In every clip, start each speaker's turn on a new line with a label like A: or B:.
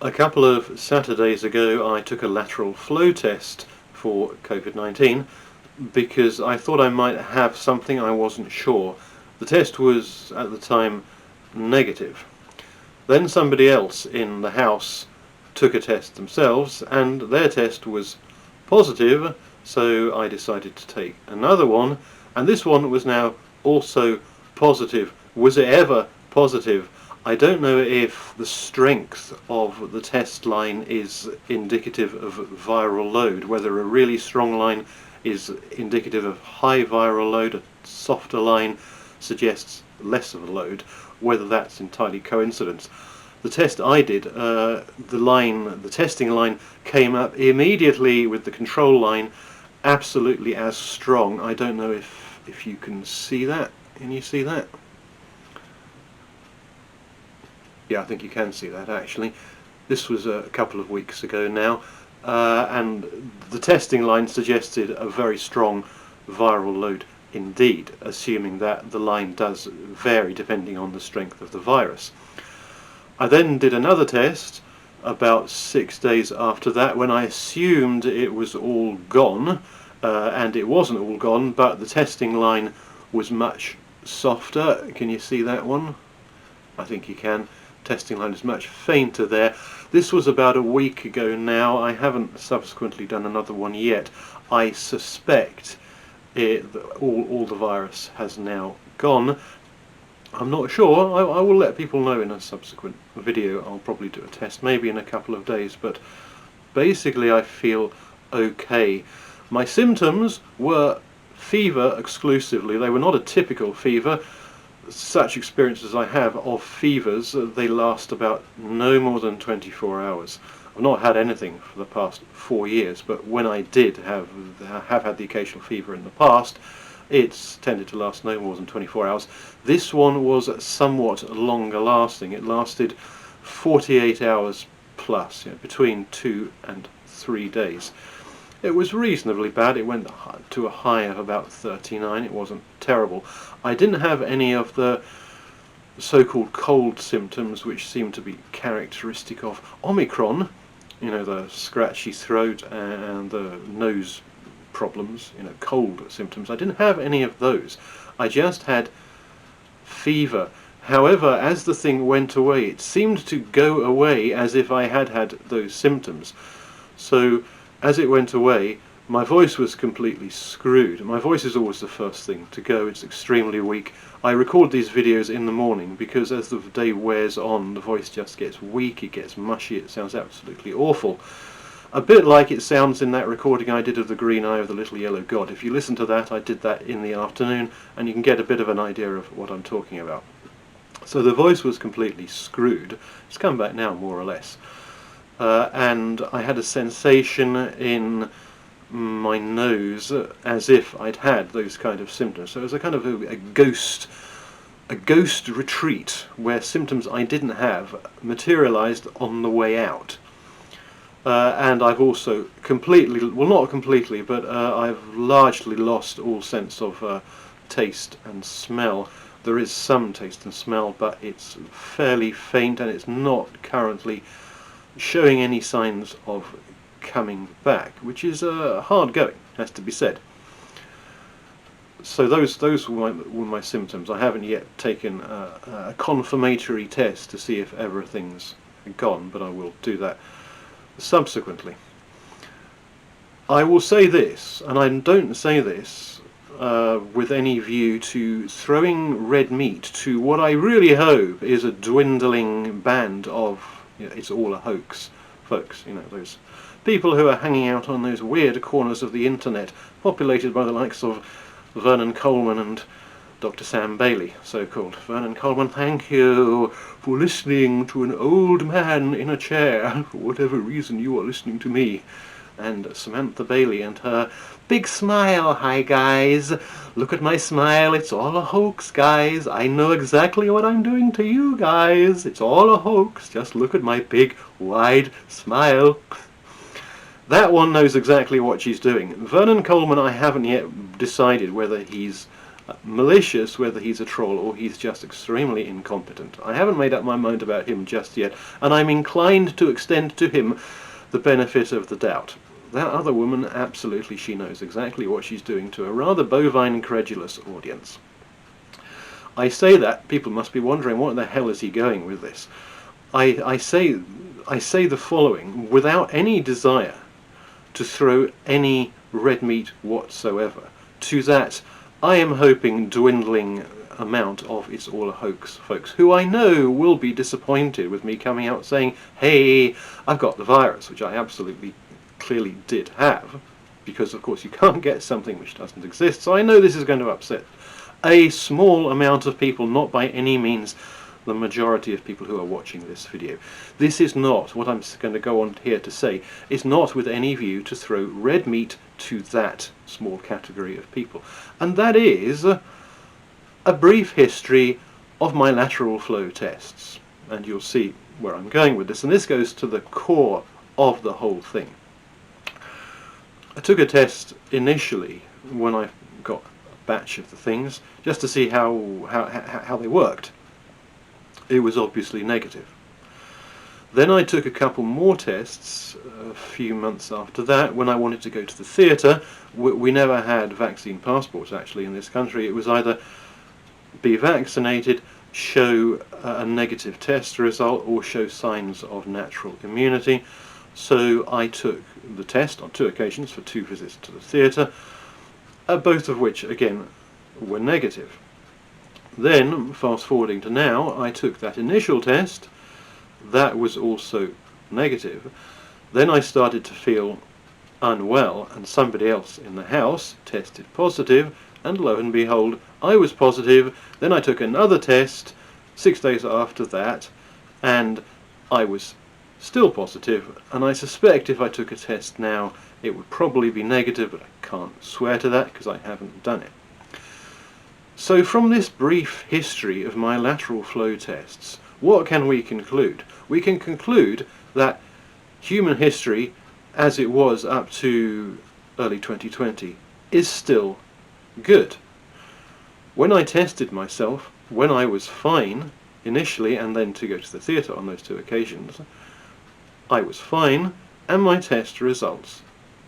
A: A couple of Saturdays ago I took a lateral flow test for COVID-19 because I thought I might have something. I wasn't sure. The test was at the time negative. Then somebody else in the house took a test themselves and their test was positive, so I decided to take another one, and this one was now also positive. Was it ever positive? I don't know if the strength of the test line is indicative of viral load, whether a really strong line is indicative of high viral load, a softer line suggests less of a load, whether that's entirely coincidence. The test I did, the testing line came up immediately with the control line, absolutely as strong. I don't know if you can see that. Can you see that? Yeah, I think you can see that actually. This was a couple of weeks ago now, and the testing line suggested a very strong viral load indeed, assuming that the line does vary depending on the strength of the virus. I then did another test about 6 days after that when I assumed it was all gone, and it wasn't all gone, but the testing line was much softer. Can you see that one? I think you can. Testing line is much fainter there. This was about a week ago now. I haven't subsequently done another one yet. I suspect all the virus has now gone. I'm not sure. I will let people know in a subsequent video. I'll probably do a test maybe in a couple of days, but basically I feel okay. My symptoms were fever exclusively. They were not a typical fever. Such experiences I have of fevers, they last about no more than 24 hours. I've not had anything for the past 4 years, but when I did have had the occasional fever in the past, it's tended to last no more than 24 hours. This one was somewhat longer lasting. It lasted 48 hours plus, between 2 and 3 days. It was reasonably bad. It went to a high of about 39. It wasn't terrible. I didn't have any of the so-called cold symptoms which seem to be characteristic of Omicron, the scratchy throat and the nose problems, cold symptoms. I didn't have any of those. I just had fever. However, as the thing went away, it seemed to go away as if I had had those symptoms. So as it went away, my voice was completely screwed. My voice is always the first thing to go. It's extremely weak. I record these videos in the morning because as the day wears on, the voice just gets weak, it gets mushy, it sounds absolutely awful. A bit like it sounds in that recording I did of the Green Eye of the Little Yellow God. If you listen to that, I did that in the afternoon, and you can get a bit of an idea of what I'm talking about. So the voice was completely screwed. It's come back now, more or less. And I had a sensation in my nose as if I'd had those kind of symptoms. So it was a kind of a ghost retreat where symptoms I didn't have materialized on the way out. And I've also completely, well not completely, but I've largely lost all sense of taste and smell. There is some taste and smell, but it's fairly faint and it's not currently showing any signs of coming back, which is hard going, has to be said. So those were my symptoms. I haven't yet taken a confirmatory test to see if everything's gone, but I will do that subsequently. I will say this, and I don't say this with any view to throwing red meat to what I really hope is a dwindling band of it's all a hoax folks, those people who are hanging out on those weird corners of the internet populated by the likes of Vernon Coleman and Dr. Sam Bailey, so-called. Vernon Coleman, thank you for listening to an old man in a chair, for whatever reason you are listening to me. And Samantha Bailey and her big smile, hi guys, look at my smile, it's all a hoax guys, I know exactly what I'm doing to you guys, it's all a hoax, just look at my big wide smile. That one knows exactly what she's doing. Vernon Coleman, I haven't yet decided whether he's Malicious, whether he's a troll or he's just extremely incompetent. I haven't made up my mind about him just yet, and I'm inclined to extend to him the benefit of the doubt. That other woman, absolutely, she knows exactly what she's doing to a rather bovine, credulous audience. I say that, people must be wondering, what the hell is he going with this? I say the following without any desire to throw any red meat whatsoever to that, I am hoping, dwindling amount of It's All a Hoax folks, who I know will be disappointed with me coming out saying, hey, I've got the virus, which I absolutely clearly did have, because of course you can't get something which doesn't exist, so I know this is going to upset a small amount of people, not by any means the majority of people who are watching this video. This is not, what I'm going to go on here to say, is not with any view to throw red meat to that small category of people. And that is a brief history of my lateral flow tests. And you'll see where I'm going with this. And this goes to the core of the whole thing. I took a test initially when I got a batch of the things, just to see how they worked. It was obviously negative. Then I took a couple more tests a few months after that when I wanted to go to the theatre. We never had vaccine passports actually in this country. It was either be vaccinated, show a negative test result, or show signs of natural immunity. So I took the test on 2 occasions for 2 visits to the theatre, both of which again were negative. Then, fast forwarding to now, I took that initial test, that was also negative. Then I started to feel unwell, and somebody else in the house tested positive, and lo and behold, I was positive. Then I took another test 6 days after that, and I was still positive, and I suspect if I took a test now, it would probably be negative, but I can't swear to that because I haven't done it. So from this brief history of my lateral flow tests, what can we conclude? We can conclude that human history, as it was up to early 2020, is still good. When I tested myself, when I was fine initially, and then to go to the theatre on those 2 occasions, I was fine, and my test results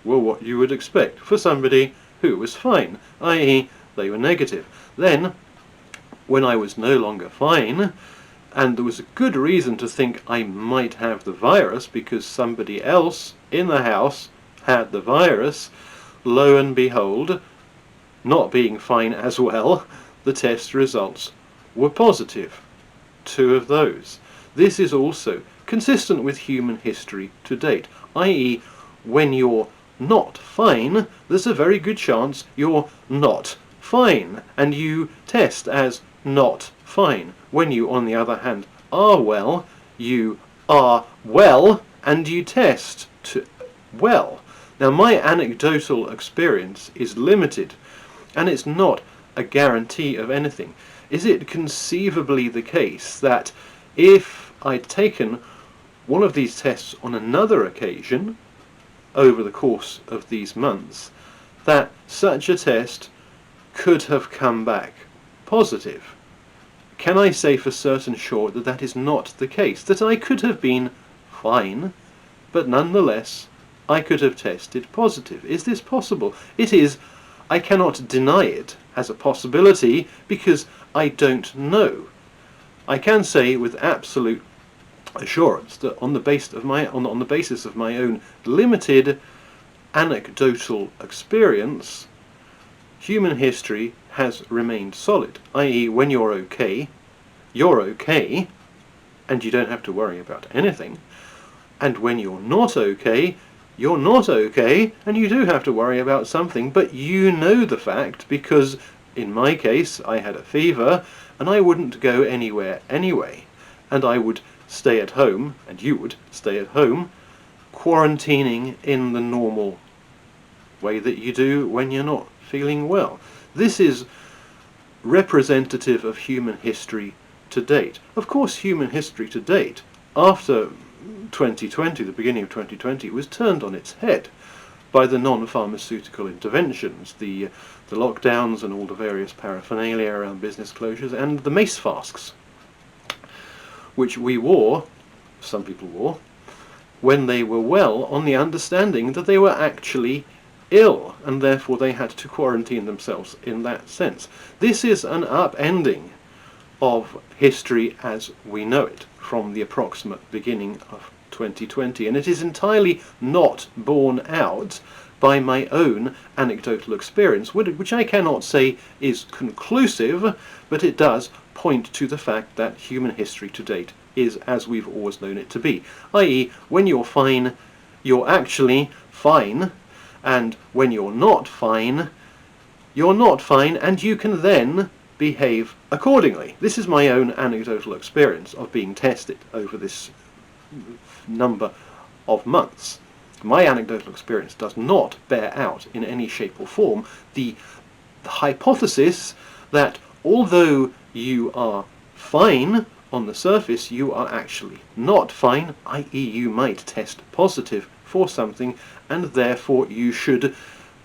A: were what you would expect for somebody who was fine, i.e. they were negative. Then, when I was no longer fine, and there was a good reason to think I might have the virus because somebody else in the house had the virus, lo and behold, not being fine as well, the test results were positive. 2 of those. This is also consistent with human history to date, i.e. when you're not fine, there's a very good chance you're not fine, and you test as not fine. When you, on the other hand, are well, you are well, and you test to well. Now, my anecdotal experience is limited, and it's not a guarantee of anything. Is it conceivably the case that if I'd taken one of these tests on another occasion over the course of these months, that such a test could have come back positive? Can I say for certain sure that that is not the case? That I could have been fine, but nonetheless I could have tested positive? Is this possible? It is. I cannot deny it as a possibility because I don't know. I can say with absolute assurance that on the basis of my own limited anecdotal experience, human history has remained solid, i.e. when you're okay, and you don't have to worry about anything, and when you're not okay, and you do have to worry about something, but you know the fact because, in my case, I had a fever, and I wouldn't go anywhere anyway, and I would stay at home, and you would stay at home, quarantining in the normal way that you do when you're not feeling well. This is representative of human history to date. Of course, human history to date, after 2020, the beginning of 2020, was turned on its head. by the non-pharmaceutical interventions, the lockdowns and all the various paraphernalia around business closures, and the mace fasts, which we wore, some people wore, when they were well, on the understanding that they were actually ill, and therefore they had to quarantine themselves in that sense. This is an upending of history as we know it from the approximate beginning of 2020, and it is entirely not borne out by my own anecdotal experience, which I cannot say is conclusive, but it does point to the fact that human history to date is as we've always known it to be, i.e. when you're fine, you're actually fine, and when you're not fine, and you can then behave accordingly. This is my own anecdotal experience of being tested over this number of months. My anecdotal experience does not bear out in any shape or form the hypothesis that although you are fine on the surface, you are actually not fine, i.e. you might test positive for something, and therefore you should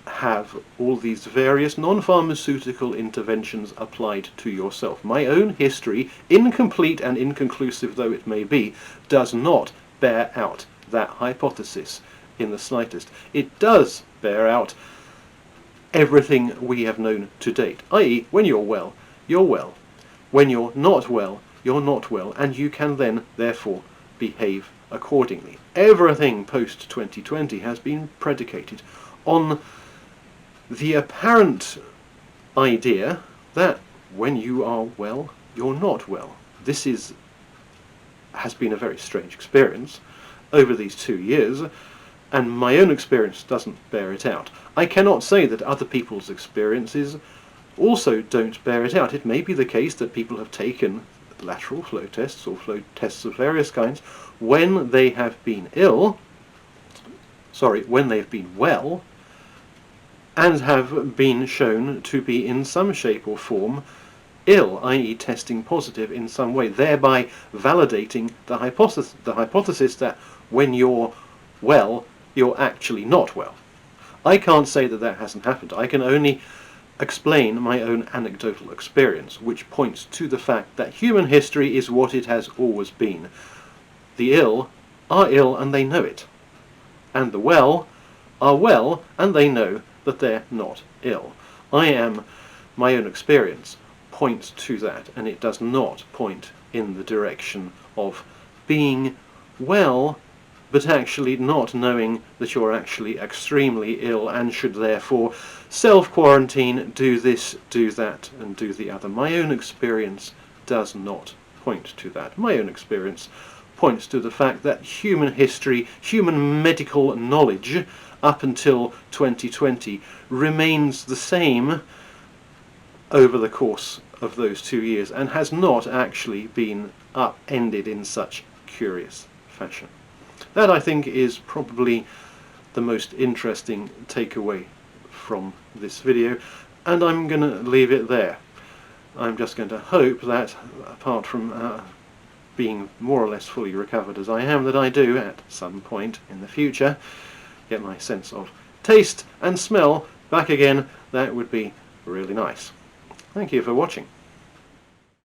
A: have all these various non-pharmaceutical interventions applied to yourself. My own history, incomplete and inconclusive though it may be, does not bear out that hypothesis in the slightest. It does bear out everything we have known to date, i.e. when you're well, you're well. When you're not well, you're not well, and you can then therefore behave accordingly. Everything post-2020 has been predicated on the apparent idea that when you are well, you're not well. This has been a very strange experience over these 2 years, and my own experience doesn't bear it out. I cannot say that other people's experiences also don't bear it out. It may be the case that people have taken lateral flow tests or flow tests of various kinds when they have been when they've been well, and have been shown to be in some shape or form ill, i.e. testing positive in some way, thereby validating the hypothesis that when you're well, you're actually not well. I can't say that that hasn't happened. I can only explain my own anecdotal experience, which points to the fact that human history is what it has always been. The ill are ill and they know it, and the well are well and they know that they're not ill. My own experience points to that, and it does not point in the direction of being well but actually not knowing that you're actually extremely ill and should therefore self-quarantine, do this, do that, and do the other. My own experience does not point to that. My own experience points to the fact that human history, human medical knowledge, up until 2020 remains the same over the course of those 2 years, and has not actually been upended in such curious fashion. That, I think, is probably the most interesting takeaway from this video, and I'm going to leave it there. I'm just going to hope that, apart from being more or less fully recovered as I am, that I do, at some point in the future, get my sense of taste and smell back again. That would be really nice. Thank you for watching.